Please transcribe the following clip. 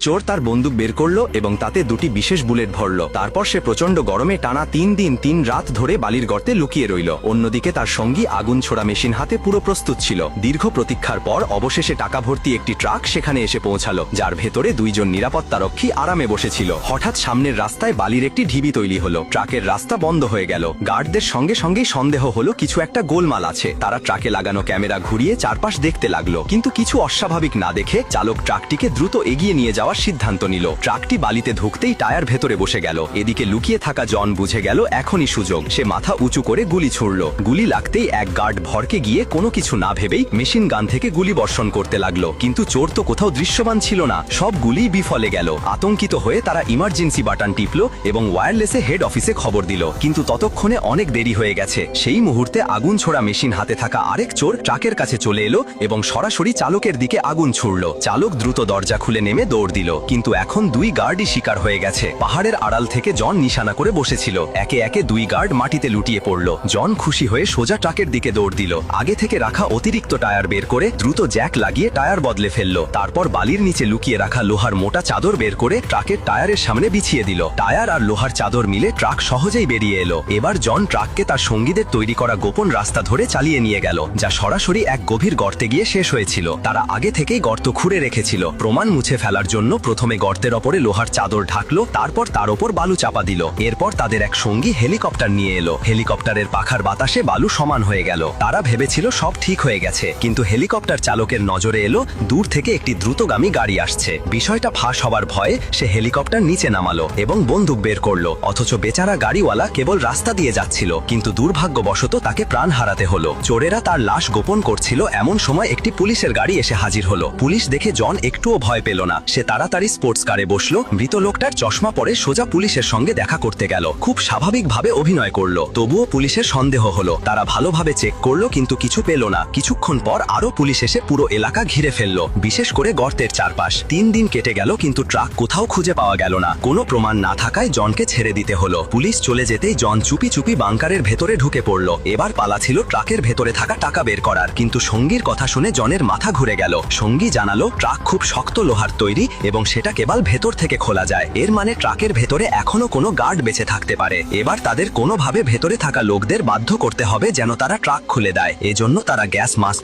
চোর তার বন্দুক বের করলো এবং তাতে দুটি বিশেষ বুলেট ভরল। তারপর সে প্রচন্ড গরমে টানা 3 দিন 3 রাত ধরে বালির গর্তে লুকিয়ে রইল। অন্যদিকে তার সঙ্গী আগুন ছোড়া মেশিন হাতে পুরো প্রস্তুত ছিল। দীর্ঘ প্রতীক্ষার পর অবশেষে টাকা ভর্তি একটি ট্রাক সেখানে এসে পৌঁছালো, যার ভেতরে দুইজন নিরাপত্তারক্ষী আরামে বসেছিল। হঠাৎ সামনের রাস্তায় বালির একটি ঢিবি তৈরি হলো। ট্রাকের রাস্তা বন্ধ হয়ে গেল। গার্ডদের সঙ্গে সঙ্গেই সন্দেহ হলো কিছু একটা গোলমাল আছে। তারা ট্রাকে লাগানো ক্যামেরা ঘুরিয়ে চারপাশ দেখতে লাগলো, কিন্তু কিছু অস্বাভাবিক না দেখে চালক ট্রাকটিকে দ্রুত এগিয়ে নিয়ে যাওয়ার সিদ্ধান্ত নিল। ট্রাকটি বালিতে ঢুকতেই টায়ার ভেতরে বসে গেল। এদিকে লুকিয়ে থাকা জন বুঝে গেল এখনই সুযোগ। সে মাথা উঁচু করে গুলি ছুড়ল। গুলি লাগতেই এক গার্ড ভরকে গিয়ে কোনো কিছু না ভেবেই মেশিন গান থেকে গুলি বর্ষণ করতে লাগলো, কিন্তু চোর তো কোথাও দৃশ্যমান ছিল না। সব গুলি বিফলে গেল। আতঙ্কিত হয়ে তারা ইমার্জেন্সি বাটন টিপল এবং ওয়্যারলেসে হেড অফিসে খবর দিল, কিন্তু ততক্ষণে অনেক দেরি হয়ে গেছে। সেই মুহূর্তে আগুন ছোড়া মেশিন হাতে থাকা আরেক চোর ট্রাকের কাছে চলে এলো এবং সরাসরি চালকের দিকে আগুন ছুড়ল। চালক দ্রুত দরজা খুলে নেমে দৌড় দিল, কিন্তু এখন দুই গার্ডই শিকার হয়ে গেছে। পাহাড়ের আড়াল থেকে জন নিশানা করে বসেছিল। একে একে দুই গার্ড মাটিতে লুটিয়ে পড়ল। জন খুশি হয়ে সোজা ট্রাকের দিকে দৌড় দিল। আগে থেকে রাখা অতিরিক্ত টায়ার বের করে দ্রুত জ্যাক লাগিয়ে টায়ার বদলে ফেলল। তারপর বালির নিচে লুকিয়ে রাখা লোহার মোটা চাদর বের করে ট্রাকের টায়ারের সামনে বিছিয়ে দিল। টায়ার আর লোহার চাদর মিলে ট্রাক সহজেই বেরিয়ে এলো। এবার জন ট্রাককে তার সঙ্গীদের তৈরি করা গোপন রাস্তা ধরে চালিয়ে নিয়ে গেল, যা সরাসরি এক গভীর গর্তে গিয়ে শেষ হয়েছিল। তারা আগে থেকেই গর্ত খুঁড়ে রেখেছিল। প্রমাণ মুছে ফেলার জন্য প্রথমে গর্তের ওপরে লোহার চাদর ঢাকলো, তারপর তার ওপর বালু চাপা দিল। এরপর তাদের এক সঙ্গী হেলিকপ্টার নিয়ে এলো। হেলিকপ্টারের পাখার বাতাসে বালু সমান হয়ে গেল। তারা ভেবেছিল সব ঠিক হয়ে গেছে, কিন্তু হেলিকপ্টার চালকের নজরে এলো দূর থেকে একটি দ্রুতগামী গাড়ি আসছে। বিষয়টা ফাঁস হবার ভয়ে সে হেলিকপ্টার নিচে নামালো এবং বন্দুক বের করলো। অথচ বেচারা গাড়িওয়ালা কেবল রাস্তা দিয়ে যাচ্ছিল, কিন্তু দুর্ভাগ্যবশত তাকে প্রাণ হারাতে হলো। চোরেরা তার লাশ গোপন করছিল, এমন সময় একটি পুলিশের গাড়ি এসে হাজির হলো। পুলিশ দেখে জন একটুও ভয় পেল না। সে তাড়াতাড়ি স্পোর্টস কারে বসলো। মৃত লোকটার চশমা পরে সোজা পুলিশের সঙ্গে দেখা করতে গেল। খুব স্বাভাবিকভাবে অভিনয় করলো। তবুও পুলিশের সন্দেহ হলো। তারা ভালোভাবে চেক করলো, কিন্তু কিছু পেল না। কিছুক্ষণ পর আরো পুলিশ এসে পুরো এলাকা ঘিরে ফেললো, বিশেষ করে গর্তের চারপাশ। 3 দিন কেটে গেল, কিন্তু ট্রাক কোথাও খুঁজে পাওয়া গেল না। কোনো প্রমাণ না থাকায় জনকে ছেড়ে দিতে হলো। পুলিশ চলে যেতেই জন চুপি চুপি বাংকারের ভেতরে ঢুকে পড়ল। এবার পালা ছিল ট্রাকের ভেতরে থাকা টাকা বের করার, কিন্তু সঙ্গীর কথা শুনে জনের মাথা ঘুরে গেল। সঙ্গী জানালো ট্রাক খুব শক্ত লোহার তৈরি এবং সেটা কেবল ভেতর থেকে খোলা যায়। এর মানে ট্রাকের ভেতরে এখনো কোনো গার্ড বেঁচে থাকতে পারে। এবার তাদের কোনোভাবে ভেতরে থাকা লোকদের বাধ্য করতে হবে যেন তারা ট্রাক খুলে দেয়। এজন্য তারা গ্যাস মাস্ক